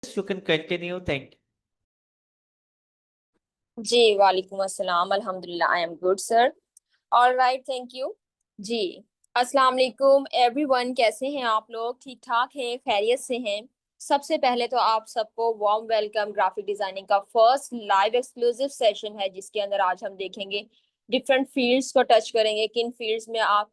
You can continue. Thank you. जी वालेकुम अस्सलाम अल्हम्दुलिल्लाह I am good sir. All right, thank you. जी अस्सलाम वालेकुम एवरीवन, कैसे हैं आप लोग? ठीक ठाक हैं, खैरियत से हैं? सबसे पहले तो आप सबको वार्म वेलकम ग्राफिक डिजाइनिंग का फर्स्ट लाइव एक्सक्लूसिव सेशन है, जिसके अंदर आज हम देखेंगे डिफरेंट फील्ड्स को टच करेंगे। किन फील्ड्स में आप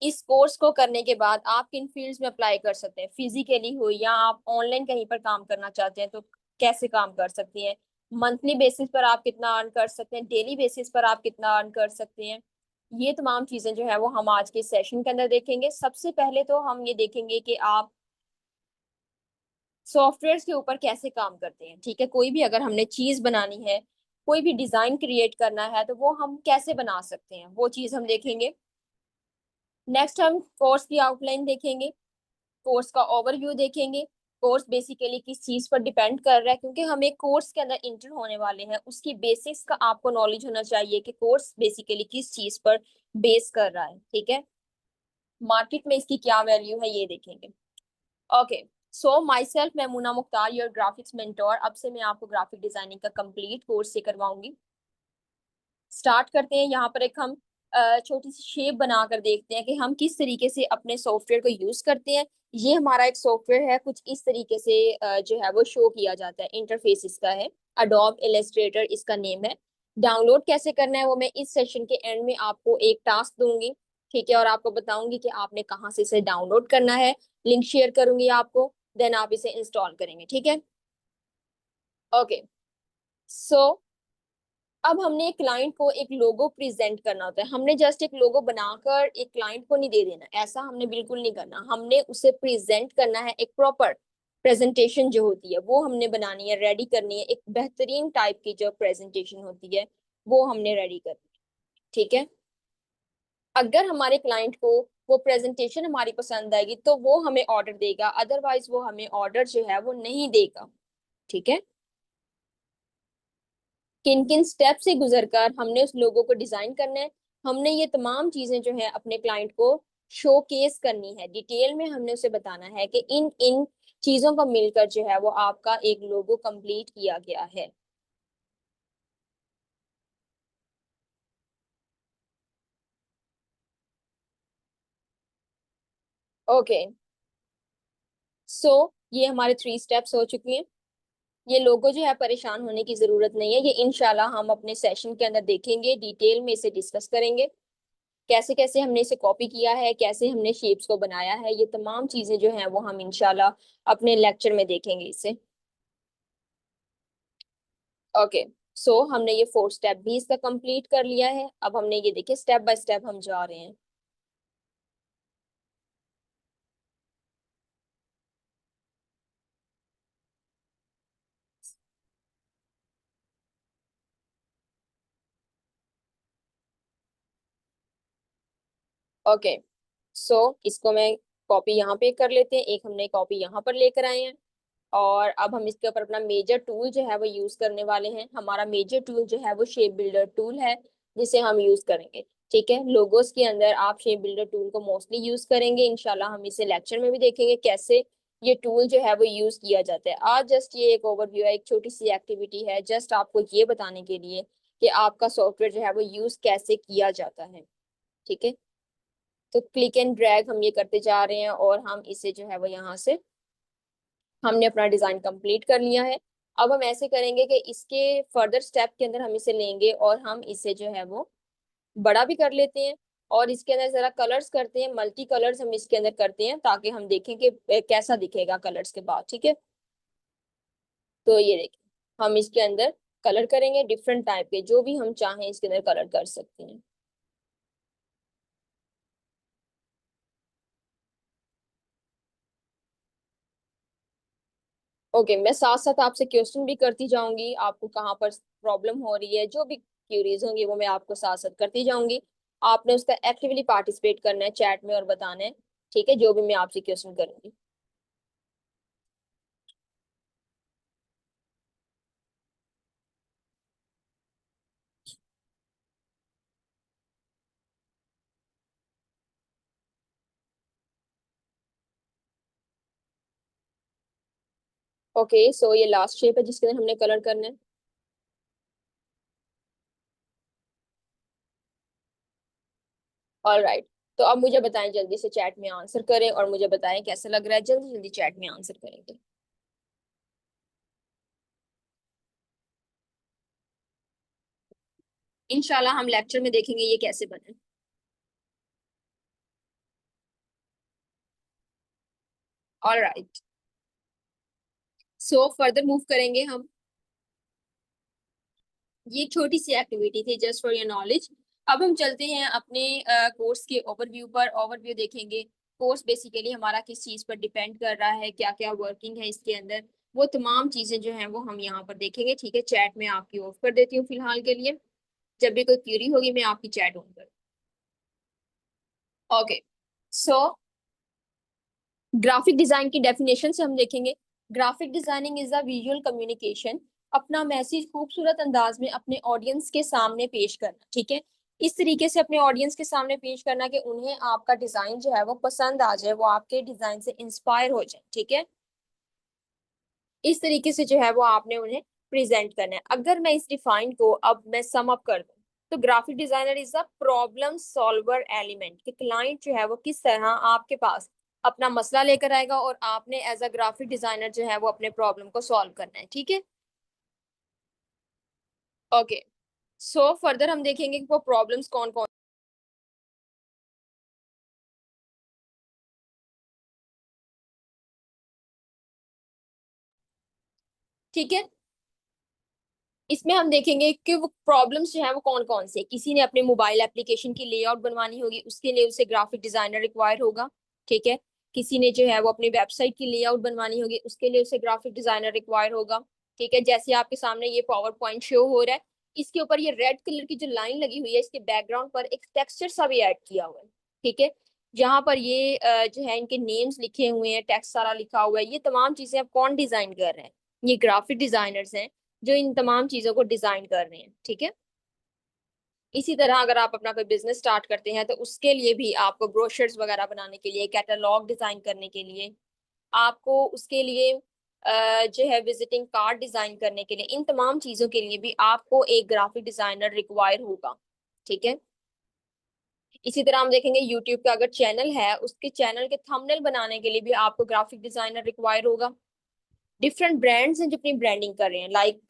इस कोर्स को करने के बाद आप किन फील्ड्स में अप्लाई कर सकते हैं, फिजिकली हो या आप ऑनलाइन कहीं पर काम करना चाहते हैं तो कैसे काम कर सकती हैं, मंथली बेसिस पर आप कितना अर्न कर सकते हैं, डेली बेसिस पर आप कितना अर्न कर सकते हैं। ये तमाम चीजें जो है वो हम आज के सेशन के अंदर देखेंगे। सबसे पहले तो हम ये देखेंगे कि आप सॉफ्टवेयर के ऊपर कैसे काम करते हैं। ठीक है, कोई भी अगर हमने चीज बनानी है, कोई भी डिजाइन क्रिएट करना है तो वो हम कैसे बना सकते हैं, वो चीज हम देखेंगे। नेक्स्ट हम कोर्स की आउटलाइन देखेंगे, कोर्स का ओवरव्यू देखेंगे। कोर्स बेसिकली किस चीज पर डिपेंड कर रहा है, क्योंकि हम एक कोर्स के अंदर इंटर होने वाले हैं, उसकी बेसिक्स का आपको नॉलेज होना चाहिए कि कोर्स बेसिकली किस चीज पर बेस कर रहा है। ठीक है, मार्केट में इसकी क्या वैल्यू है ये देखेंगे। Okay, so my self Maimoona Mukhtar, your graphics mentor. अब से मैं आपको ग्राफिक डिजाइनिंग का कंप्लीट कोर्स से करवाऊंगी। स्टार्ट करते हैं। यहाँ पर एक हम छोटी सी शेप बनाकर देखते हैं कि हम किस तरीके से अपने सॉफ्टवेयर को यूज करते हैं। ये हमारा एक सॉफ्टवेयर है, कुछ इस तरीके से जो है वो शो किया जाता है। इंटरफेस इसका है अडोब इलस्ट्रेटर, इसका नेम है। डाउनलोड कैसे करना है वो मैं इस सेशन के एंड में आपको एक टास्क दूंगी। ठीक है, और आपको बताऊंगी कि आपने कहाँ से इसे डाउनलोड करना है। लिंक शेयर करूंगी आपको, देन आप इसे इंस्टॉल करेंगे। ठीक है, ओके। सो अब हमने एक क्लाइंट को एक लोगो प्रेजेंट करना होता है। हमने जस्ट एक लोगो बनाकर एक क्लाइंट को नहीं दे देना, ऐसा हमने बिल्कुल नहीं करना। हमने उसे प्रेजेंट करना है, एक प्रॉपर प्रेजेंटेशन जो होती है वो हमने बनानी है, रेडी करनी है। एक बेहतरीन टाइप की जो प्रेजेंटेशन होती है वो हमने रेडी करनी है। ठीक है, अगर हमारे क्लाइंट को वो प्रेजेंटेशन हमारी पसंद आएगी तो वो हमें ऑर्डर देगा, अदरवाइज वो हमें ऑर्डर जो है वो नहीं देगा। ठीक है, किन किन स्टेप से गुजरकर हमने उस लोगो को डिजाइन करना है, हमने ये तमाम चीजें जो है अपने क्लाइंट को शोकेस करनी है। डिटेल में हमने उसे बताना है कि इन इन चीजों का मिलकर जो है वो आपका एक लोगो कंप्लीट किया गया है। ओके, सो ये हमारे 3 स्टेप्स हो चुकी हैं। ये लोगो जो है परेशान होने की जरूरत नहीं है, ये इंशाल्लाह हम अपने सेशन के अंदर देखेंगे, डिटेल में इसे डिस्कस करेंगे। कैसे कैसे हमने इसे कॉपी किया है, कैसे हमने शेप्स को बनाया है, ये तमाम चीजें जो हैं वो हम इंशाल्लाह अपने लेक्चर में देखेंगे इसे। ओके, सो हमने ये 4 स्टेप भी इसका कंप्लीट कर लिया है। अब हमने ये देखिए स्टेप बाय स्टेप हम जा रहे हैं। ओके, सो इसको मैं कॉपी यहाँ पे कर लेते हैं, एक हमने कॉपी यहाँ पर लेकर आए हैं। और अब हम इसके ऊपर अपना मेजर टूल जो है वो यूज करने वाले हैं। हमारा मेजर टूल जो है वो शेप बिल्डर टूल है, जिसे हम यूज करेंगे। ठीक है, लोगोस के अंदर आप शेप बिल्डर टूल को मोस्टली यूज करेंगे। इंशाल्लाह हम इसे लेक्चर में भी देखेंगे कैसे ये टूल जो है वो यूज किया जाता है। आज जस्ट ये एक ओवरव्यू है, एक छोटी सी एक्टिविटी है, जस्ट आपको ये बताने के लिए कि आपका सॉफ्टवेयर जो है वो यूज कैसे किया जाता है। ठीक है, तो क्लिक एंड ड्रैग हम ये करते जा रहे हैं और हम इसे जो है वो यहाँ से हमने अपना डिजाइन कंप्लीट कर लिया है। अब हम ऐसे करेंगे कि इसके फर्दर स्टेप के अंदर हम इसे लेंगे और हम इसे जो है वो बड़ा भी कर लेते हैं। और इसके अंदर जरा कलर्स करते हैं, मल्टी कलर्स हम इसके अंदर करते हैं ताकि हम देखें कि कैसा दिखेगा कलर्स के बाद। ठीक है, तो ये देखिए हम इसके अंदर कलर करेंगे, डिफरेंट टाइप के जो भी हम चाहें इसके अंदर कलर कर सकते हैं। ओके, मैं साथ साथ आपसे क्वेश्चन भी करती जाऊंगी, आपको कहाँ पर प्रॉब्लम हो रही है, जो भी क्यूरीज होंगी वो मैं आपको साथ साथ करती जाऊंगी। आपने उसका एक्टिवली पार्टिसिपेट करना है चैट में और बताना है। ठीक है, जो भी मैं आपसे क्वेश्चन करूंगी। ओके, सो ये लास्ट शेप है जिसके अंदर हमने कलर करना है। ऑलराइट, तो अब मुझे बताएं, जल्दी से चैट में आंसर करें और मुझे बताएं कैसा लग रहा है। जल्दी जल्दी चैट में आंसर करेंगे। इंशाल्लाह हम लेक्चर में देखेंगे ये कैसे बने। ऑलराइट, सो फर्दर मूव करेंगे हम। ये एक छोटी सी एक्टिविटी थी जस्ट फॉर योर नॉलेज। अब हम चलते हैं अपने कोर्स के ओवरव्यू पर। ओवरव्यू देखेंगे, कोर्स बेसिकली हमारा किस चीज़ पर डिपेंड कर रहा है, क्या क्या वर्किंग है इसके अंदर, वो तमाम चीज़ें जो हैं वो हम यहाँ पर देखेंगे। ठीक है, चैट में आपकी ऑफ कर देती हूँ फिलहाल के लिए। जब भी कोई क्यूरी होगी मैं आपकी चैट ऑन कर। ओके, सो ग्राफिक डिजाइन की डेफिनेशन से हम देखेंगे। Graphic designing is a visual communication, अपना मैसेज खूबसूरत अंदाज में अपने ऑडियंस के सामने पेश करना। ठीक है, इस तरीके से अपने ऑडियंस के सामने पेश करना कि उन्हें आपका डिजाइन जो है वो पसंद आ जाए, वो आपके डिजाइन से इंस्पायर हो जाए। ठीक है, इस तरीके से जो है वो आपने उन्हें प्रेजेंट करना है। अगर मैं इस डिफाइन को अब मैं सम अप कर दूं, तो graphic designer is a problem solver element, कि क्लाइंट जो है वो किस तरह आपके पास अपना मसला लेकर आएगा और आपने एज अ ग्राफिक डिजाइनर जो है वो अपने प्रॉब्लम को सॉल्व करना है। ठीक है, ओके, सो फर्दर हम देखेंगे कि वो प्रॉब्लम्स कौन कौन। ठीक है, इसमें हम देखेंगे कि वो प्रॉब्लम्स जो है वो कौन कौन से। किसी ने अपने मोबाइल एप्लीकेशन की लेआउट बनवानी होगी, उसके लिए उसे ग्राफिक डिजाइनर रिक्वायर होगा। ठीक है, किसी ने जो है वो अपनी वेबसाइट की लेआउट बनवानी होगी, उसके लिए उसे ग्राफिक डिजाइनर रिक्वायर होगा। ठीक है, जैसे आपके सामने ये पावर पॉइंट शो हो रहा है, इसके ऊपर ये रेड कलर की जो लाइन लगी हुई है, इसके बैकग्राउंड पर एक टेक्सचर सा भी ऐड किया हुआ है। ठीक है, जहां पर ये जो है इनके नेम्स लिखे हुए हैं, टेक्स्ट सारा लिखा हुआ है, ये तमाम चीजें अब कौन डिजाइन कर रहे हैं? ये ग्राफिक डिजाइनर्स हैं जो इन तमाम चीजों को डिजाइन कर रहे हैं। ठीक है, इसी तरह अगर आप अपना कोई बिजनेस स्टार्ट करते हैं तो उसके लिए भी आपको ब्रोशर्स वगैरह बनाने के लिए, कैटलॉग डिजाइन करने के लिए, आपको उसके लिए जो है विजिटिंग कार्ड डिजाइन करने के लिए, इन तमाम चीजों के लिए भी आपको एक ग्राफिक डिजाइनर रिक्वायर होगा। ठीक है, इसी तरह हम देखेंगे यूट्यूब का अगर चैनल है, उसके चैनल के थंबनेल बनाने के लिए भी आपको ग्राफिक डिजाइनर रिक्वायर होगा। डिफरेंट ब्रांड्स हैं जो अपनी ब्रांडिंग कर रहे हैं, लाइक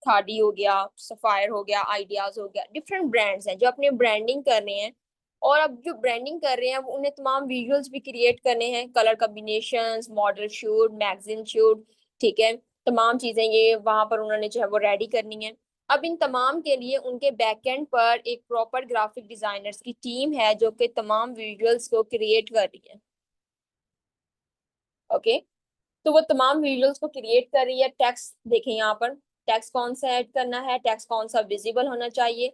खादी हो गया, सफायर हो गया, आइडियाज हो गया, डिफरेंट ब्रांड्स हैं जो अपनी ब्रांडिंग कर रहे हैं। और अब जो ब्रांडिंग कर रहे हैं वो उन्हें तमाम विजुअल्स भी क्रिएट करने हैं, colour combinations, model shoot, magazine shoot. ठीक है, तमाम चीजें ये वहां पर उन्होंने जो है वो रेडी करनी है। अब इन तमाम के लिए उनके बैकएंड पर एक प्रॉपर ग्राफिक डिजाइनर्स की टीम है जो कि तमाम विजुअल्स को क्रिएट कर रही है। ओके, तो वो तमाम विजुअल्स को क्रिएट कर रही है। टेक्स्ट देखें यहाँ पर, टेक्स्ट कौन सा ऐड करना है, टेक्स्ट कौन सा विजिबल होना चाहिए,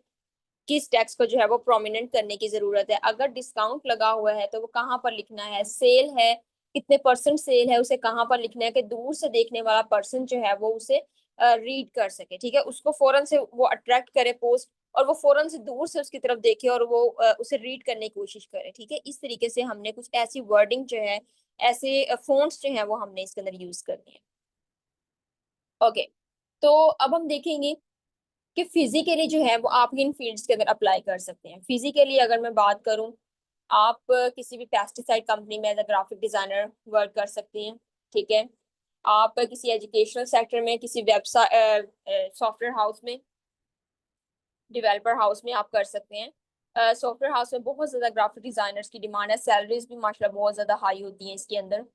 किस टेक्स्ट को जो है वो प्रोमिनेंट करने की जरूरत है। अगर डिस्काउंट लगा हुआ है तो वो कहाँ पर लिखना है, सेल है कितने परसेंट सेल है उसे कहाँ पर लिखना है, कि दूर से देखने वाला पर्सन जो है वो उसे रीड कर सके। ठीक है, उसको फौरन से वो अट्रैक्ट करे पोस्ट, और वो फौरन से दूर से उसकी तरफ देखे और वो उसे रीड करने की कोशिश करे। ठीक है, इस तरीके से हमने कुछ ऐसी वर्डिंग जो है, ऐसे फोन्ट्स जो है वो हमने इसके अंदर यूज करनी है। ओके, तो अब हम देखेंगे कि फिजिकली जो है वो आप इन फील्ड्स के अंदर अप्लाई कर सकते हैं। फिजिकली अगर मैं बात करूं, आप किसी भी पेस्टिसाइड कंपनी में as a graphic designer work कर सकती हैं। ठीक है, आप किसी एजुकेशनल सेक्टर में, किसी वेबसाइट सॉफ्टवेयर हाउस में, डेवलपर हाउस में आप कर सकते हैं। सॉफ्टवेयर हाउस में बहुत ज़्यादा ग्राफिक डिजाइनर्स की डिमांड है, सैलरीज भी माशाल्लाह बहुत ज़्यादा हाई होती हैं इसके अंदर।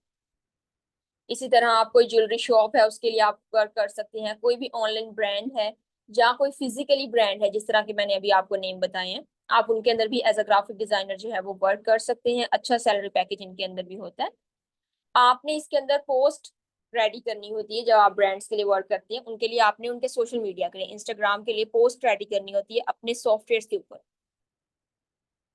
इसी तरह आप कोई ज्वेलरी शॉप है उसके लिए आप वर्क कर सकते हैं, कोई भी ऑनलाइन ब्रांड है, जहाँ कोई फिजिकली ब्रांड है जिस तरह के मैंने अभी आपको नेम बताए हैं, आप उनके अंदर भी एज अ ग्राफिक डिजाइनर जो है वो वर्क कर सकते हैं। अच्छा सैलरी पैकेज इनके अंदर भी होता है। आपने इसके अंदर पोस्ट रेडी करनी होती है। जब आप ब्रांड्स के लिए वर्क करते हैं उनके लिए आपने उनके सोशल मीडिया के लिए, इंस्टाग्राम के लिए पोस्ट रेडी करनी होती है अपने सॉफ्टवेयर के ऊपर।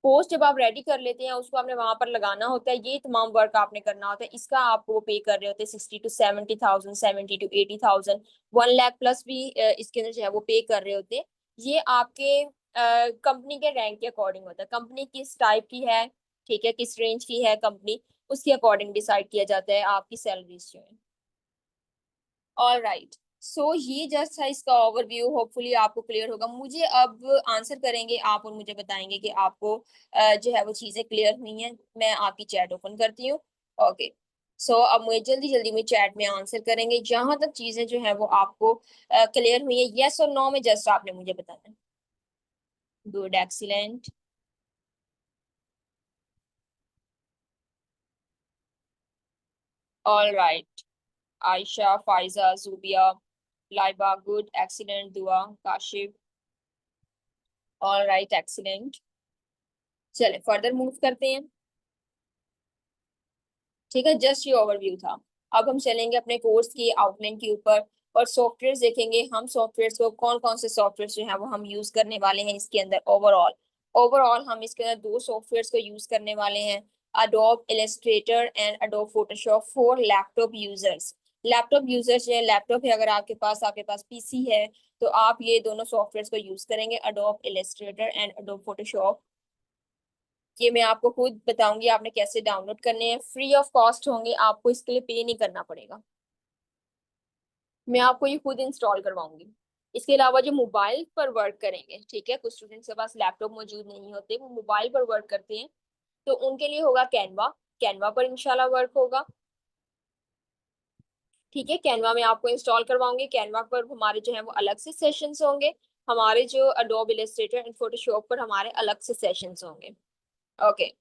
पोस्ट जब आप रेडी कर लेते हैं उसको आपने वहां पर लगाना होता है, ये तमाम वर्क आपने करना होता है। इसका आपको पे कर रहे होते हैं 60 to 70,000, 70 to 80,000, 1 लाख प्लस भी इसके अंदर जो है वो पे कर रहे होते हैं। ये आपके कंपनी के रैंक के अकॉर्डिंग होता है, कंपनी किस टाइप की है, ठीक है, किस रेंज की है कंपनी, उसके अकॉर्डिंग डिसाइड किया जाता है आपकी सैलरीज जो है। ऑल राइट, सो ये जस्ट है इसका ओवरव्यू, होपफुली आपको क्लियर होगा। मुझे अब आंसर करेंगे आप और मुझे बताएंगे कि आपको जो है वो चीजें क्लियर हुई हैं। मैं आपकी चैट ओपन करती हूँ। ओके, सो अब मुझे जल्दी जल्दी में चैट में आंसर करेंगे जहां तक चीजें जो है वो आपको क्लियर हुई है। यस और नो में जस्ट आपने मुझे बताना है। Good, excellent. All right, Ayesha, Faiza, Zubia, Laiba, good, excellent, Dua, Kashif. All right, excellent. चले फर्दर मूव करते हैं। ठीक है, जस्ट ये ओवरव्यू था। अब हम चलेंगे अपने कोर्स की आउटलाइन के ऊपर और सॉफ्टवेयर देखेंगे। हम सॉफ्टवेयर को कौन कौन से सॉफ्टवेयर जो है वो हम यूज करने वाले हैं इसके अंदर। ओवरऑल ओवरऑल हम इसके अंदर दो सॉफ्टवेयर को यूज करने वाले हैं, Adobe Illustrator and Adobe Photoshop for laptop users. Laptop users जो है, लैपटॉप है अगर आपके पास पीसी है, तो आप ये दोनों सॉफ्टवेयर को यूज करेंगे, Adobe Illustrator and Adobe Photoshop. ये मैं आपको खुद बताऊंगी आपने कैसे डाउनलोड करने हैं, फ्री ऑफ कॉस्ट होंगे, आपको इसके लिए पे नहीं करना पड़ेगा। मैं आपको ये खुद इंस्टॉल करवाऊंगी। इसके अलावा जो मोबाइल पर वर्क करेंगे, ठीक है, कुछ स्टूडेंट्स के पास लैपटॉप मौजूद नहीं होते, वो मोबाइल पर वर्क करते हैं, तो उनके लिए होगा कैनवा। कैनवा पर इंशाल्लाह वर्क होगा। ठीक है, कैनवा में आपको इंस्टॉल करवाऊंगी। कैनवा पर हमारे जो है वो अलग से सेशंस होंगे, हमारे जो अडोब इलस्ट्रेटर एंड फोटोशॉप पर हमारे अलग से सेशंस होंगे। ओके,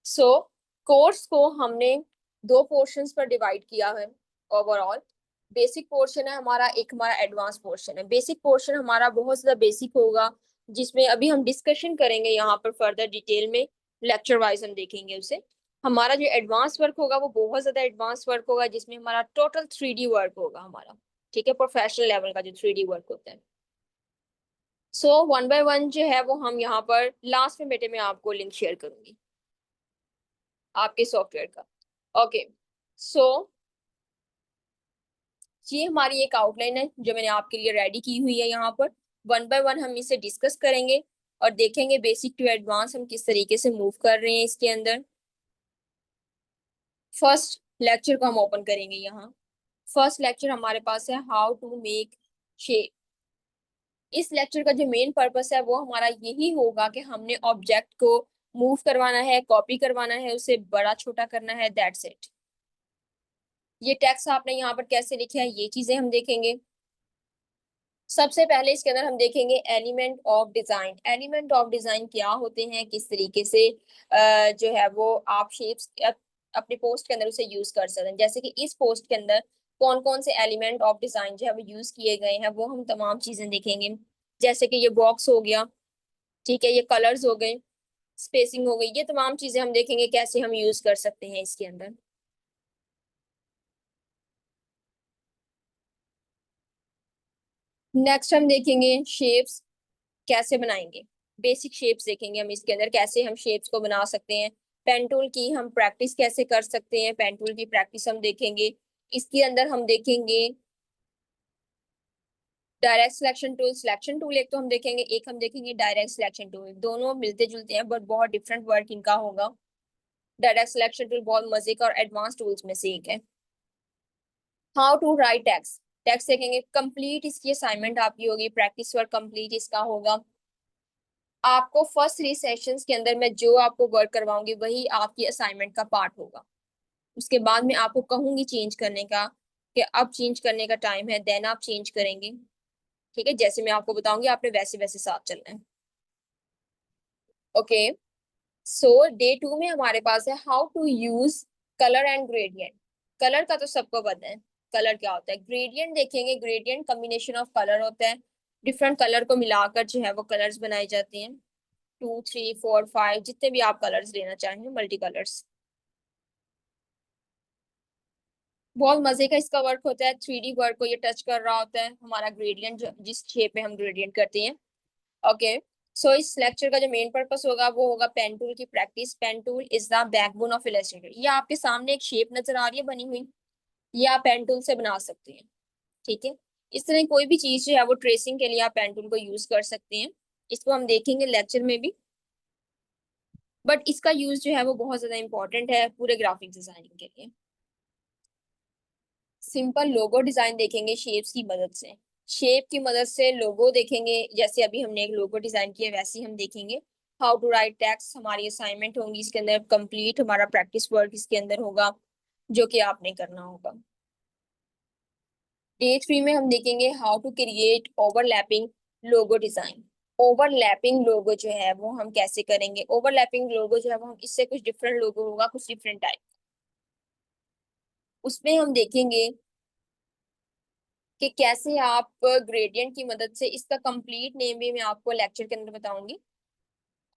सो कोर्स को हमने दो पोर्शंस पर डिवाइड किया है। ओवरऑल बेसिक पोर्शन है हमारा, एक हमारा एडवांस पोर्शन है। बेसिक पोर्शन हमारा बहुत ज्यादा बेसिक होगा, जिसमें अभी हम डिस्कशन करेंगे यहाँ पर फर्दर डिटेल में, लेक्चर वाइज हम देखेंगे उसे। हमारा जो एडवांस वर्क होगा वो बहुत ज्यादा एडवांस वर्क होगा, जिसमें हमारा टोटल 3D वर्क होगा हमारा। ठीक है, प्रोफेशनल लेवल का जो 3D वर्क होता है। सो वन बाय वन जो है वो हम यहाँ पर लास्ट में बेटे मैं आपको लिंक शेयर करूंगी आपके सॉफ्टवेयर का। ओके, सो ये हमारी एक आउटलाइन है जो मैंने आपके लिए रेडी की हुई है। यहाँ पर वन बाय वन हम इसे डिस्कस करेंगे और देखेंगे बेसिक टू एडवांस हम किस तरीके से मूव कर रहे हैं इसके अंदर। फर्स्ट लेक्चर को हम ओपन करेंगे यहाँ। फर्स्ट लेक्चर हमारे पास है हाउ टू मेक शेप। इस लेक्चर का जो मेन पर्पस है वो हमारा यही होगा कि हमने ऑब्जेक्ट को मूव करवाना है, कॉपी करवाना है, उसे बड़ा छोटा करना है, दैट्स इट। ये टेक्स्ट आपने यहाँ पर कैसे लिखा है ये चीजें हम देखेंगे। सबसे पहले इसके अंदर हम देखेंगे element of design. Element of design क्या होते हैं, किस तरीके से जो है वो आप शेप्स अपने पोस्ट के अंदर उसे यूज कर सकते हैं। जैसे कि इस पोस्ट के अंदर कौन कौन से एलिमेंट ऑफ डिजाइन जो है वो यूज किए गए हैं, वो हम तमाम चीजें देखेंगे। जैसे कि ये बॉक्स हो गया, ठीक है, ये कलर्स हो गए, स्पेसिंग हो गई, ये तमाम चीजें हम देखेंगे कैसे हम यूज कर सकते हैं इसके अंदर। नेक्स्ट हम देखेंगे शेप्स कैसे बनाएंगे। बेसिक शेप्स देखेंगे हम इसके अंदर, कैसे हम शेप्स को बना सकते हैं। पेन टूल की हम प्रैक्टिस कैसे कर सकते हैं, पेन टूल की प्रैक्टिस हम देखेंगे। इसके अंदर हम देखेंगे direct selection tool, selection tool एक तो हम देखेंगे, एक हम देखेंगे डायरेक्ट सिलेक्शन टूल। दोनों मिलते जुलते हैं बट बहुत डिफरेंट वर्क इनका होगा। डायरेक्ट सिलेक्शन टूल बहुत मजे का और एडवांस टूल्स में से एक है। How to write text, text देखेंगे। कंप्लीट इसकी असाइनमेंट आपकी होगी, प्रैक्टिस वर्क कंप्लीट इसका होगा। आपको फर्स्ट 3 सेशंस के अंदर मैं जो आपको वर्क करवाऊंगी वही आपकी असाइनमेंट का पार्ट होगा। उसके बाद मैं आपको कहूंगी चेंज करने का, कि अब चेंज करने का टाइम है, देन आप चेंज करेंगे। ठीक है, जैसे मैं आपको बताऊंगी आपने वैसे वैसे साथ चलना है। ओके, सो डे 2 में हमारे पास है how to use colour and gradient. Colour का तो सबको पता है, कलर क्या होता है। ग्रेडियंट देखेंगे, ग्रेडियंट कॉम्बिनेशन ऑफ कलर होता है। डिफरेंट कलर को मिलाकर जो है वो कलर्स बनाए जाते हैं। 2 3 4 5 जितने भी आप कलर्स लेना चाहें, मल्टी कलर्स। बहुत मजे का इसका वर्क होता है, 3D वर्क को ये टच कर रहा होता है हमारा ग्रेडियंट, जिस शेप में हम ग्रेडियंट करते हैं। ओके, सो इस लेक्चर का जो मेन पर्पस होगा वो होगा पेन टूल की practice. Pen tool is the backbone of Illustrator. ये आपके सामने एक शेप नजर आ रही है बनी हुई, ये आप पेन टूल से बना सकते हैं। ठीक है, इस तरह कोई भी चीज जो है वो ट्रेसिंग के लिए आप पेन टूल को यूज कर सकते हैं। इसको हम देखेंगे लेक्चर में भी, बट इसका यूज जो है वो बहुत ज्यादा इंपॉर्टेंट है पूरे ग्राफिक डिजाइनिंग के लिए। सिंपल लोगो डिजाइन देखेंगे शेप्स की मदद से। शेप की मदद से लोगो देखेंगे, जैसे अभी हमने एक लोगो डिजाइन किया वैसे ही हम देखेंगे। हाउ टू राइट टेक्स्ट हमारी असाइनमेंट होंगी इसके अंदर, कंप्लीट हमारा प्रैक्टिस वर्क इसके अंदर होगा जो कि आपने करना होगा। डे 3 में हम देखेंगे how to create overlapping logo design. Overlapping logo जो है वो हम कैसे करेंगे, ओवरलैपिंग लोगो जो है वो हम इससे कुछ डिफरेंट लोगो होगा, कुछ डिफरेंट टाइप। उसमें हम देखेंगे कि कैसे आप ग्रेडियंट की मदद से, इसका कंप्लीट नेम भी मैं आपको लेक्चर के अंदर बताऊंगी।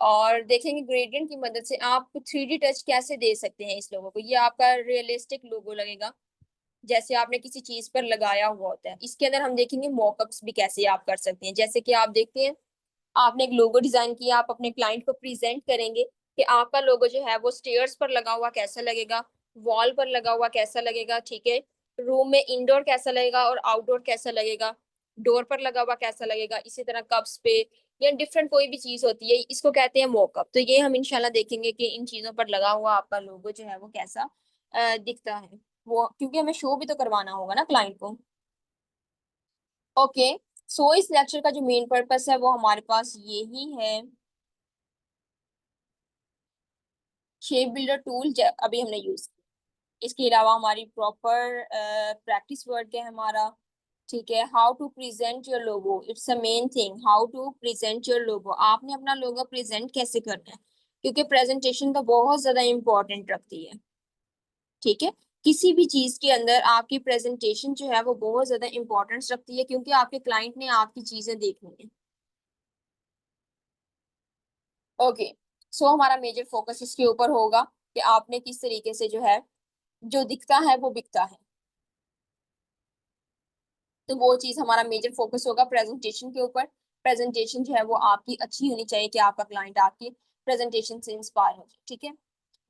और देखेंगे ग्रेडियंट की मदद से आप 3D टच कैसे दे सकते हैं इस लोगो को, ये आपका रियलिस्टिक लोगो लगेगा जैसे आपने किसी चीज पर लगाया हुआ होता है। इसके अंदर हम देखेंगे मॉकअप्स भी कैसे आप कर सकते हैं, जैसे कि आप देखते हैं आपने एक लोगो डिजाइन किया, आप अपने क्लाइंट को प्रेजेंट करेंगे कि आपका लोगो जो है वो स्टेयर्स पर लगा हुआ कैसा लगेगा, वॉल पर लगा हुआ कैसा लगेगा, ठीक है, रूम में इंडोर कैसा लगेगा और आउटडोर कैसा लगेगा, डोर पर लगा हुआ कैसा लगेगा, इसी तरह कप्स पे या डिफरेंट कोई भी चीज होती है, इसको कहते हैं मॉकअप। तो ये हम इंशाल्लाह देखेंगे कि इन चीजों पर लगा हुआ आपका लोगो जो है वो कैसा दिखता है, वो क्योंकि हमें शो भी तो करवाना होगा ना क्लाइंट को। ओके, सो इस लेक्चर का जो मेन पर्पस है वो हमारे पास यही है। शेप बिल्डर टूल अभी हमने यूज किया, इसके अलावा हमारी प्रॉपर प्रैक्टिस वर्क है हमारा, ठीक है। How to present your logo, it's a main thing, how to present your logo, आपने अपना लोगो प्रेजेंट कैसे करना है, क्योंकि प्रेजेंटेशन तो बहुत ज्यादा इंपॉर्टेंट रखती है, ठीक है। किसी भी चीज के अंदर आपकी प्रेजेंटेशन जो है वो बहुत ज्यादा इंपॉर्टेंस रखती है, क्योंकि आपके क्लाइंट ने आपकी चीजें देखनी है। ओके, सो हमारा मेजर फोकस इसके ऊपर होगा कि आपने किस तरीके से जो है, जो दिखता है वो बिकता है, तो वो चीज हमारा मेजर फोकस होगा प्रेजेंटेशन के ऊपर। प्रेजेंटेशन जो है वो आपकी अच्छी होनी चाहिए कि आपका क्लाइंट आपकी प्रेजेंटेशन से इंस्पायर हो जाए, ठीक है।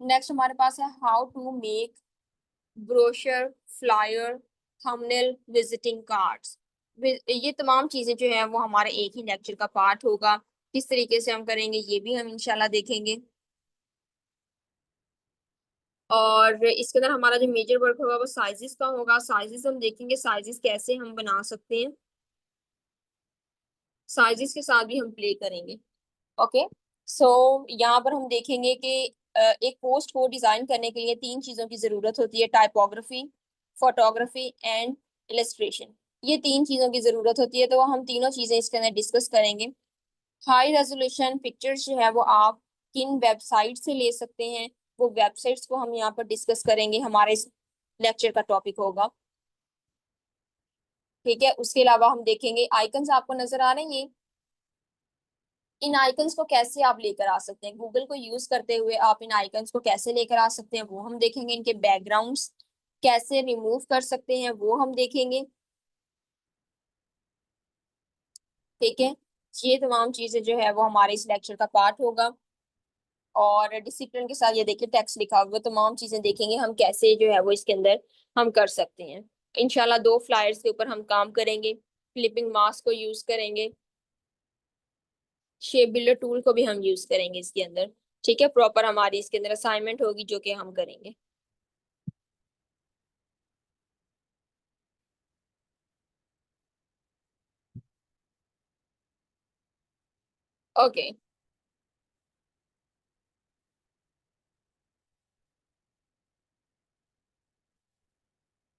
नेक्स्ट हमारे पास है how to make brochure, flyer, thumbnail, visiting cards. ये तमाम चीजें जो है वो हमारे एक ही लेक्चर का पार्ट होगा, किस तरीके से हम करेंगे ये भी हम इंशाल्लाह देखेंगे। और इसके अंदर हमारा जो मेजर वर्क होगा वो साइजेस का होगा, साइजेस हम देखेंगे साइजेस कैसे हम बना सकते हैं, साइजेस के साथ भी हम प्ले करेंगे। ओके, सो यहाँ पर हम देखेंगे कि एक पोस्ट को डिजाइन करने के लिए तीन चीजों की जरूरत होती है, टाइपोग्राफी, फोटोग्राफी एंड इलस्ट्रेशन। ये तीन चीजों की जरूरत होती है, तो हम तीनों चीजें इसके अंदर डिस्कस करेंगे। हाई रेजोल्यूशन पिक्चर्स जो है वो आप किन वेबसाइट से ले सकते हैं, वो वेबसाइट्स को हम यहाँ पर डिस्कस करेंगे, हमारे इस लेक्चर का टॉपिक होगा, ठीक है। उसके अलावा हम देखेंगे आइकन्स आपको नजर आ रहे हैं, ये इन आइकन्स को कैसे आप लेकर आ सकते हैं, गूगल को यूज करते हुए आप इन आइकन्स को कैसे लेकर आ सकते हैं वो हम देखेंगे, इनके बैकग्राउंड्स कैसे रिमूव कर सकते हैं वो हम देखेंगे, ठीक है। ये तमाम चीजें जो है वो हमारे इस लेक्चर का पार्ट होगा। और डिसिप्लिन के साथ ये देखिए टेक्स्ट लिखा हुआ, तमाम चीजें देखेंगे हम कैसे जो है वो इसके अंदर हम कर सकते हैं। इंशाल्लाह दो फ्लायर्स के ऊपर हम काम करेंगे, फ्लिपिंग मास्क को यूज करेंगे, शेप बिल्डर टूल को भी हम यूज करेंगे इसके अंदर, ठीक है। प्रॉपर हमारी इसके अंदर असाइनमेंट होगी जो कि हम करेंगे। ओके,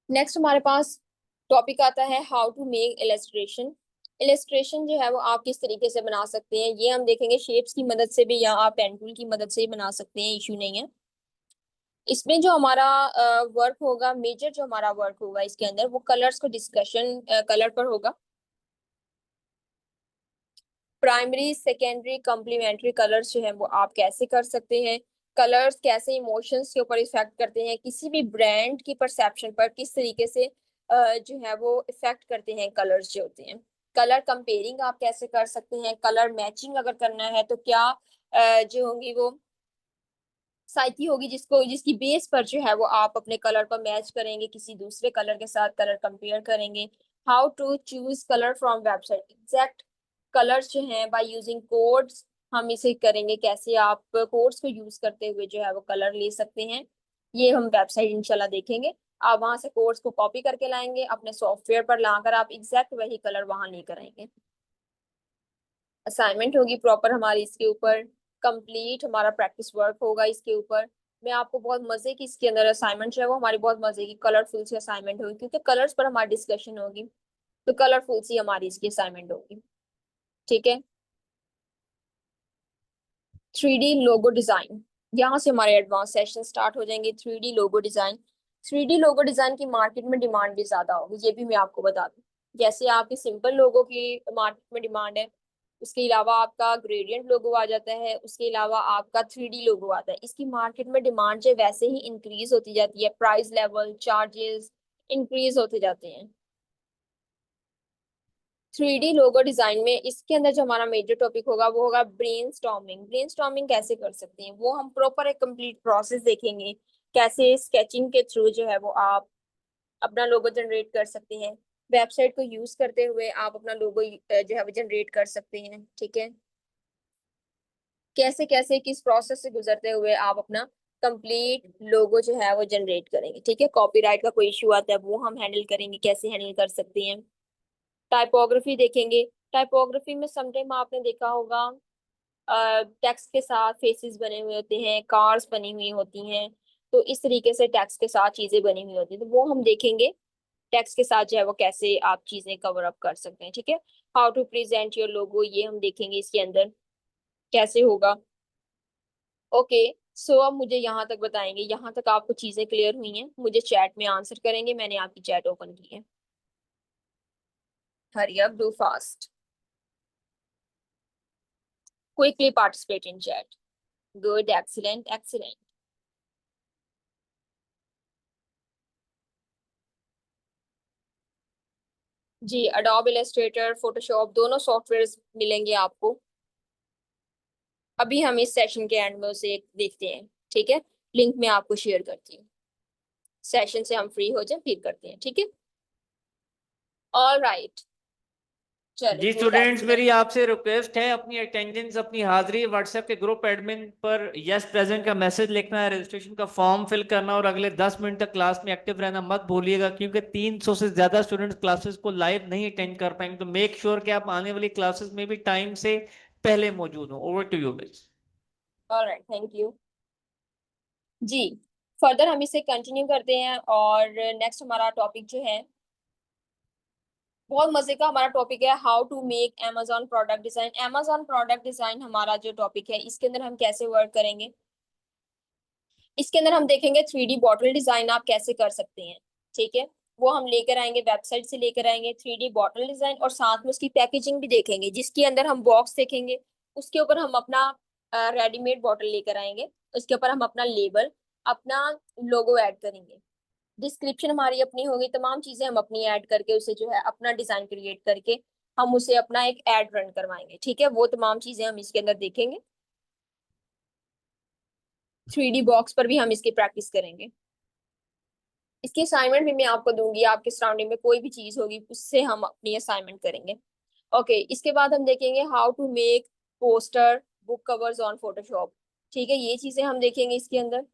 नेक्स्ट हमारे पास टॉपिक आता है how to make illustration. Illustration जो है वो आप किस तरीके से बना सकते हैं ये हम देखेंगे, शेप्स की मदद से भी या आप पेन टूल की मदद से ही बना सकते हैं, इशू नहीं है। इसमें जो हमारा वर्क होगा, मेजर जो हमारा वर्क होगा इसके अंदर वो कलर्स को डिस्कशन कलर पर होगा। प्राइमरी, सेकेंडरी, कॉम्प्लीमेंट्री कलर्स जो है वो आप कैसे कर सकते हैं, कलर्स कैसे इमोशंस के ऊपर इफेक्ट करते हैं, किसी भी ब्रांड की परसेप्शन पर किस तरीके से जो है वो इफेक्ट करते हैं कलर्स जो होते हैं। कलर कंपेयरिंग आप कैसे कर सकते हैं, कलर मैचिंग अगर करना है तो क्या जो होंगी वो साइकी होगी जिसको जिसकी बेस पर जो है वो आप अपने कलर को मैच करेंगे किसी दूसरे कलर के साथ, कलर कंपेयर करेंगे। How to choose colour from website, exact colours जो हैं बाय यूजिंग कोड्स, हम इसे करेंगे कैसे आप कोड्स को यूज करते हुए जो है वो कलर ले सकते हैं, ये हम वेबसाइट इंशाल्लाह देखेंगे। आप वहां से कोर्स को कॉपी करके लाएंगे, अपने सॉफ्टवेयर पर लाकर आप एग्जैक्ट वही कलर वहां लेकर आएंगे। असाइनमेंट होगी प्रॉपर हमारी इसके ऊपर, कंप्लीट हमारा प्रैक्टिस वर्क होगा इसके ऊपर। मैं आपको बहुत मजे की इसके अंदर असाइनमेंट है वो हमारी बहुत मजे की कलरफुल सी असाइनमेंट होगी, क्योंकि कलर्स पर हमारी डिस्कशन होगी, तो कलरफुल सी हमारी इसकी असाइनमेंट होगी। ठीक है। 3D लोगो डिजाइन, यहाँ से हमारे एडवांस सेशन स्टार्ट हो जाएंगे। 3D logo design, 3D logo design की मार्केट में डिमांड भी ज्यादा होगी, ये भी मैं आपको बता दूं। जैसे आपके सिंपल लोगो की मार्केट में डिमांड है, उसके अलावा आपका ग्रेडियंट लोगो आ जाता है, उसके अलावा आपका 3D लोगो आता है। इसकी मार्केट में डिमांड जो वैसे ही इंक्रीज होती जाती है, प्राइस लेवल चार्जेस इंक्रीज होते जाते हैं। 3D लोगो डिजाइन में इसके अंदर जो हमारा मेजर टॉपिक होगा वो होगा ब्रेनस्टॉर्मिंग। ब्रेनस्टॉर्मिंग कैसे कर सकते हैं वो हम प्रॉपर एक कंप्लीट प्रोसेस देखेंगे, कैसे स्केचिंग के थ्रू जो है वो आप अपना लोगो जनरेट कर सकते हैं। वेबसाइट को यूज करते हुए आप अपना लोगो जो है वो जनरेट कर सकते हैं। ठीक है। कैसे कैसे किस प्रोसेस से गुजरते हुए आप अपना कंप्लीट लोगो जो है वो जनरेट करेंगे। ठीक है। कॉपीराइट का कोई इशू आता है वो हम हैंडल करेंगे, कैसे हैंडल कर सकते हैं। टाइपोग्राफी देखेंगे। टाइपोग्राफी में समटाइम आपने देखा होगा टेक्स्ट के साथ फेसेस बने हुए होते हैं, कार्स बनी हुई होती हैं, तो इस तरीके से टेक्स्ट के साथ चीजें बनी हुई होती हैं, तो वो हम देखेंगे टेक्स्ट के साथ जो है वो कैसे आप चीजें कवर अप कर सकते हैं। ठीक है। How to present your logo, ये हम देखेंगे इसके अंदर कैसे होगा। ओके। सो अब मुझे यहाँ तक बताएंगे, यहाँ तक आपको चीजें क्लियर हुई हैं, मुझे चैट में आंसर करेंगे, मैंने आपकी चैट ओपन की है। Hurry up, do fast, quickly participate in chat. Good, excellent excellent. जी, अडोब इलस्ट्रेटर, फोटोशॉप दोनों सॉफ्टवेयर मिलेंगे आपको। अभी हम इस सेशन के एंड में उसे देखते हैं। ठीक है। लिंक मैं आपको शेयर करती हूँ, सेशन से हम फ्री हो जाए फिर करते हैं। ठीक है। All right. चलो, जी गुड स्टूडेंट्स, एक्सीलेंट। मेरी आपसे रिक्वेस्ट है, अपनी अटेंडेंस, अपनी हाजिरी व्हाट्सएप के ग्रुप एडमिन पर यस प्रेजेंट का मैसेज लिखना है, रजिस्ट्रेशन का फॉर्म फिल करना और अगले 10 मिनट तक क्लास में एक्टिव रहना मत भूलिएगा, क्योंकि 300 से ज्यादा स्टूडेंट्स क्लासेस को लाइव नहीं अटेंड कर पाएंगे। तो मेक श्योर कि आप आने वाली क्लासेस में भी टाइम से पहले मौजूद हो। Over to you miss. All right, thank you. जी, फर्दर हम इसे कंटिन्यू करते हैं, और नेक्स्ट हमारा टॉपिक जो है बहुत मजे का हमारा टॉपिक है, how to make Amazon product design. Amazon product design हमारा जो टॉपिक है, इसके अंदर हम कैसे वर्क करेंगे। इसके अंदर हम देखेंगे 3D बॉटल डिजाइन आप कैसे कर सकते हैं। ठीक है। वो हम लेकर आएंगे, वेबसाइट से लेकर आएंगे 3D बॉटल डिजाइन, और साथ में उसकी पैकेजिंग भी देखेंगे, जिसके अंदर हम बॉक्स देखेंगे, उसके ऊपर हम अपना रेडीमेड बॉटल लेकर आएंगे, उसके ऊपर हम अपना लेबल, अपना लोगो ऐड करेंगे, डिस्क्रिप्शन हमारी अपनी होगी, तमाम चीजें हम अपनी ऐड करके उसे जो है अपना डिजाइन क्रिएट करके हम उसे अपना एक ऐड रन करवाएंगे। ठीक है। वो तमाम चीजें हम इसके अंदर देखेंगे। 3D बॉक्स पर भी हम इसकी प्रैक्टिस करेंगे। इसकी असाइनमेंट भी मैं आपको दूंगी, आपके सराउंडिंग में कोई भी चीज होगी उससे हम अपनी असाइनमेंट करेंगे। ओके। इसके बाद हम देखेंगे how to make poster, book covers on Photoshop. ठीक है। ये चीजें हम देखेंगे इसके अंदर।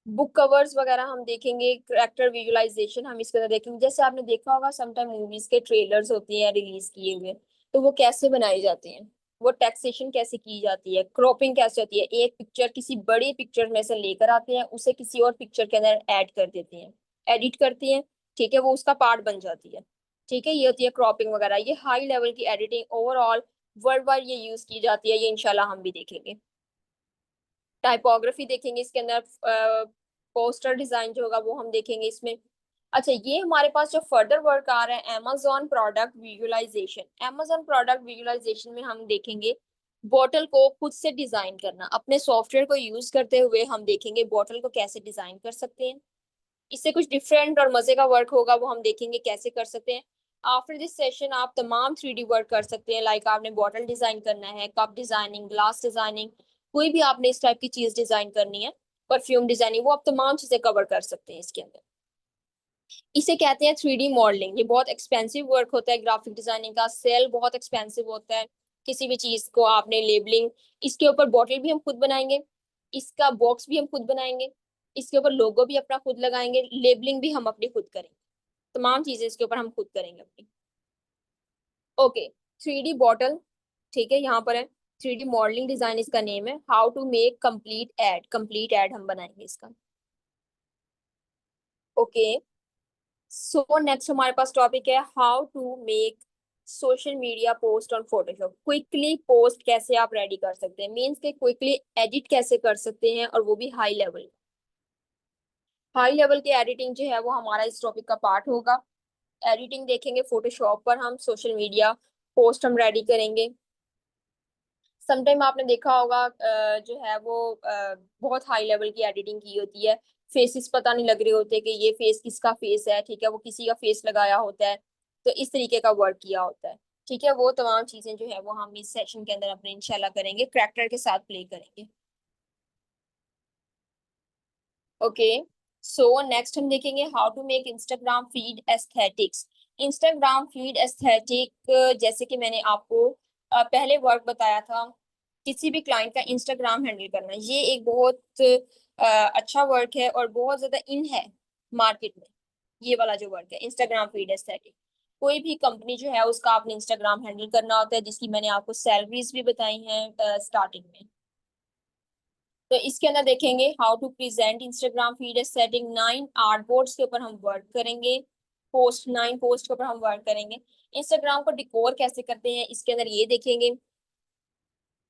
बुक कवर्स वगैरह हम देखेंगे, करेक्टर विजुअलाइजेशन हम इसके अंदर देखेंगे। जैसे आपने देखा होगा समटाइम मूवीज के ट्रेलर्स होते हैं रिलीज किए हुए, तो वो कैसे बनाए जाते हैं, वो टैक्सेशन कैसे की जाती है, क्रॉपिंग कैसे होती है, एक पिक्चर किसी बड़ी पिक्चर में से लेकर आते हैं, उसे किसी और पिक्चर के अंदर ऐड कर देते हैं, एडिट करते हैं। ठीक है। वो उसका पार्ट बन जाती है। ठीक है। ये होती है क्रॉपिंग वगैरह, ये हाई लेवल की एडिटिंग ओवरऑल वर्ल्ड वाइड ये यूज की जाती है, ये इंशाल्लाह हम भी देखेंगे। टाइपोग्राफी देखेंगे इसके अंदर, पोस्टर डिजाइन जो होगा वो हम देखेंगे इसमें। अच्छा, ये हमारे पास जो फर्दर वर्क आ रहा है Amazon product visualization. Amazon product visualization में हम देखेंगे बॉटल को खुद से डिजाइन करना, अपने सॉफ्टवेयर को यूज करते हुए हम देखेंगे बॉटल को कैसे डिजाइन कर सकते हैं। इससे कुछ डिफरेंट और मजे का वर्क होगा, वो हम देखेंगे कैसे कर सकते हैं। आफ्टर दिस सेशन आप तमाम 3D वर्क कर सकते हैं, लाइक आपने बॉटल डिजाइन करना है, कप डिजाइनिंग, ग्लास डिजाइनिंग, कोई भी आपने इस टाइप की चीज डिजाइन करनी है, परफ्यूम डिजाइनिंग, वो आप तमाम चीजें कवर कर सकते हैं इसके अंदर। इसे कहते हैं 3D मॉडलिंग। ये बहुत एक्सपेंसिव वर्क होता है ग्राफिक डिजाइनिंग का, सेल बहुत एक्सपेंसिव होता है। किसी भी चीज को आपने लेबलिंग, इसके ऊपर बॉटल भी हम खुद बनाएंगे, इसका बॉक्स भी हम खुद बनाएंगे, इसके ऊपर लोगो भी अपना खुद लगाएंगे, लेबलिंग भी हम अपनी खुद करेंगे, तमाम चीजें इसके ऊपर हम खुद करेंगे अपनी। ओके, 3D बॉटल, ठीक है, यहाँ पर है 3D मॉडलिंग डिजाइन इसका नेम है। How to make complete ad हम बनाएंगे इसका। ओके, सो नेक्स्ट हमारे पास टॉपिक है how to make social media post on Photoshop. Quickly post कैसे आप रेडी कर सकते हैं, मीन्स के क्विकली एडिट कैसे कर सकते हैं, और वो भी हाई लेवल की एडिटिंग जो है वो हमारा इस टॉपिक का पार्ट होगा। एडिटिंग देखेंगे फोटोशॉप पर, हम सोशल मीडिया पोस्ट हम रेडी करेंगे। समटाइम आपने देखा होगा जो है वो बहुत हाई लेवल की एडिटिंग की होती है, फेसेस पता नहीं लग रहे होते कि ये फेस किसका फेस है, ठीक है, वो किसी का फेस लगाया होता है, तो इस तरीके का वर्क किया होता है, ठीक है। वो तमाम चीजें जो है वो हम इस सेशन के अंदर अपने इंशाल्लाह करेंगे, करैक्टर के साथ प्ले करेंगे। ओके, सो नेक्स्ट हम देखेंगे how to make Instagram feed aesthetics. Instagram feed aesthetic, जैसे कि मैंने आपको पहले वर्क बताया था, किसी भी क्लाइंट का इंस्टाग्राम हैंडल करना, ये एक बहुत अच्छा वर्क है और बहुत ज्यादा इन है मार्केट में। ये वाला जो वर्क है इंस्टाग्राम फीड एस्थेटिक, कोई भी कंपनी जो है उसका आपने इंस्टाग्राम हैंडल करना होता है, जिसकी मैंने आपको सैलरीज भी बताई हैं स्टार्टिंग में। तो इसके अंदर देखेंगे how to present Instagram feed as setting 9 artboards के ऊपर हम वर्क करेंगे, पोस्ट 9 पोस्ट के ऊपर हम वर्क करेंगे। इंस्टाग्राम को डिकोर कैसे करते हैं इसके अंदर ये देखेंगे।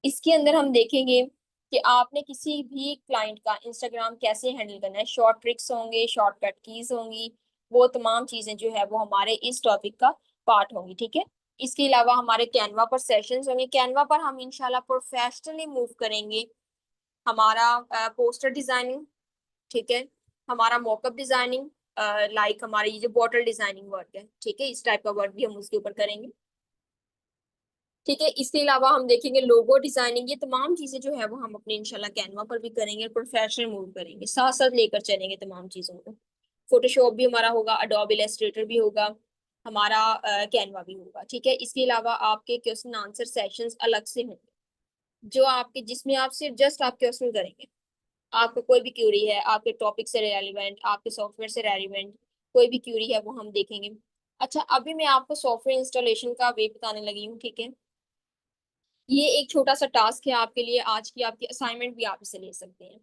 इसके अंदर हम देखेंगे कि आपने किसी भी क्लाइंट का इंस्टाग्राम कैसे हैंडल करना है, शॉर्ट ट्रिक्स होंगे, शॉर्टकट कीज होंगी, वो तमाम चीजें जो है वो हमारे इस टॉपिक का पार्ट होंगी, ठीक है। इसके अलावा हमारे कैनवा पर सेशंस होंगे, कैनवा पर हम इंशाल्लाह प्रोफेशनली मूव करेंगे हमारा पोस्टर डिजाइनिंग, ठीक है, हमारा मॉकअप डिजाइनिंग, लाइक हमारी ये जो बॉटल डिजाइनिंग वर्क है, ठीक है, इस टाइप का वर्क भी हम उसके ऊपर करेंगे, ठीक है। इसके अलावा हम देखेंगे लोगो डिजाइनिंग, ये तमाम चीजें जो है वो हम अपने इंशाल्लाह कैनवा पर भी करेंगे, प्रोफेशनल मूव करेंगे, साथ साथ लेकर चलेंगे तमाम चीजों को। फोटोशॉप भी हमारा होगा, अडोब इलस्ट्रेटर भी होगा, हमारा कैनवा भी होगा, ठीक है। इसके अलावा आपके क्वेश्चन आंसर सेशंस अलग से होंगे, जो आपके जिसमें आप सिर्फ जस्ट आप क्वेश्चन करेंगे, आपको कोई भी क्यूरी है आपके टॉपिक से रेलिवेंट, आपके सॉफ्टवेयर से रेलिवेंट, कोई भी क्यूरी है वो हम देखेंगे। अच्छा, अभी मैं आपको सॉफ्टवेयर इंस्टॉलेशन का वे बताने लगी हूँ, ठीक है। ये एक छोटा सा टास्क है आपके लिए, आज की आपकी असाइनमेंट भी आप इसे ले सकते हैं।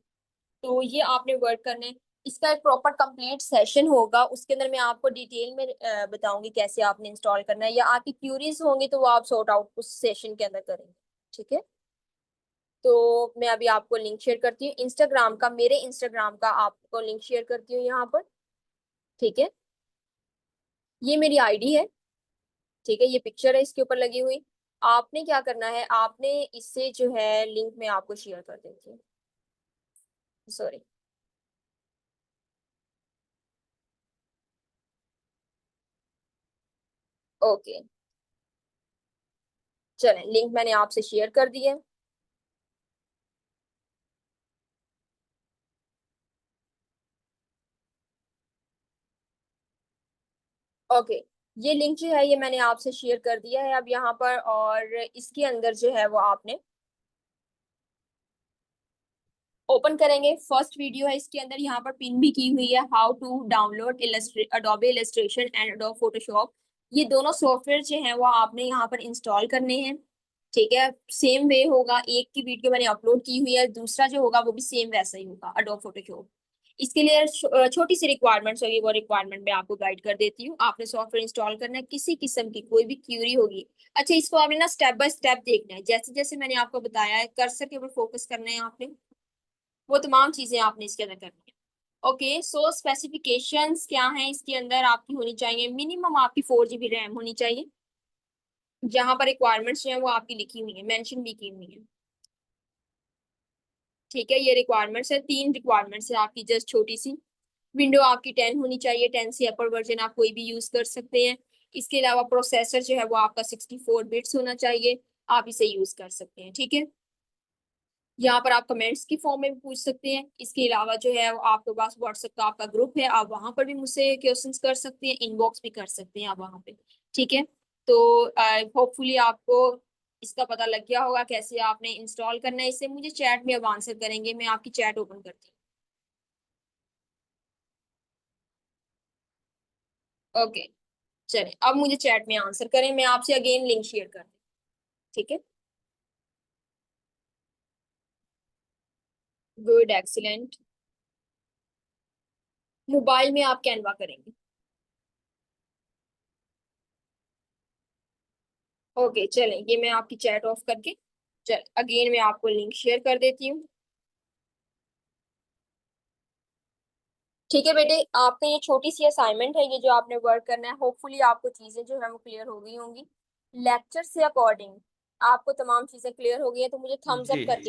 तो ये आपने वर्क करना है, इसका एक प्रॉपर कंप्लीट सेशन होगा, उसके अंदर मैं आपको डिटेल में बताऊंगी कैसे आपने इंस्टॉल करना है, या आपकी क्यूरीज होंगी तो वो आप सॉर्ट आउट उस सेशन के अंदर करेंगे, ठीक है। तो मैं अभी आपको लिंक शेयर करती हूँ इंस्टाग्राम का, मेरे इंस्टाग्राम का आपको लिंक शेयर करती हूँ यहाँ पर, ठीक है। ये मेरी आईडी है, ठीक है, ये पिक्चर है इसके ऊपर लगी हुई। आपने क्या करना है, आपने इससे जो है लिंक में आपको शेयर कर देती हूँ, सॉरी। ओके, चलें, लिंक मैंने आपसे शेयर कर दिया है। ओके, ये लिंक जो है ये मैंने आपसे शेयर कर दिया है अब यहाँ पर, और इसके अंदर जो है वो आपने ओपन करेंगे, फर्स्ट वीडियो है इसके अंदर, यहाँ पर पिन भी की हुई है, how to download Adobe illustration and Adobe Photoshop. ये दोनों सॉफ्टवेयर जो हैं वो आपने यहाँ पर इंस्टॉल करने हैं, ठीक है। सेम वे होगा, एक की वीडियो मैंने अपलोड की हुई है, दूसरा जो होगा वो भी सेम वैसा ही होगा अडोब फोटोशॉप। इसके लिए छोटी सी रिक्वायरमेंट्स होगी, वो रिक्वायरमेंट मैं आपको गाइड कर देती हूँ। आपने सॉफ्टवेयर इंस्टॉल करना है, किसी किस्म की कोई भी क्यूरी होगी, अच्छा इसको आपने ना स्टेप बाय स्टेप देखना है, जैसे जैसे मैंने आपको बताया है, कर्सर के ऊपर फोकस करना है आपने, वो तमाम चीजें आपने इसके अंदर करनी है। ओके, सो स्पेसिफिकेशंस क्या हैं इसके अंदर, आपकी होनी चाहिए मिनिमम आपकी 4 GB रैम होनी चाहिए, जहां पर रिक्वायरमेंट्स जो है वो आपकी लिखी हुई है, मेंशन भी की हुई है, ठीक है। ये रिक्वायरमेंट्स है, 3 रिक्वायरमेंट्स है आपकी, जस्ट छोटी सी। विंडो आपकी 10 होनी चाहिए, 10 से अपर वर्जन आप कोई भी यूज कर सकते हैं। इसके अलावा प्रोसेसर जो है वो आपका 64 बिट्स होना चाहिए, आप इसे यूज कर सकते हैं, ठीक है। यहाँ पर आप कमेंट्स की फॉर्म में भी पूछ सकते हैं। इसके अलावा जो है वो आपके पास व्हाट्सएप का आपका ग्रुप है, आप वहां पर भी मुझसे क्वेश्चंस कर सकते हैं, इनबॉक्स भी कर सकते हैं आप वहां पे, ठीक है। तो होपफुली आपको इसका पता लग गया होगा कैसे आपने इंस्टॉल करना है इसे। मुझे चैट में अब आंसर करेंगे, मैं आपकी चैट ओपन करती हूँ। ओके, चलिए अब मुझे चैट में आंसर करें, मैं आपसे अगेन लिंक शेयर कर दूँ, ठीक है। Good, excellent. मोबाइल में आप कैनवा करेंगे। ओके, चलें, ये मैं आपकी चैट ऑफ करके, चल अगेन मैं आपको लिंक शेयर कर देती हूँ। ठीक है बेटे, आपने ये छोटी सी असाइनमेंट है, ये जो आपने वर्क करना है, होपफुली आपको चीजें जो है वो क्लियर हो गई होंगी। लेक्चर से अकॉर्डिंग आपको तमाम चीजें क्लियर हो गई है, तो मुझे थम्स अप जी करके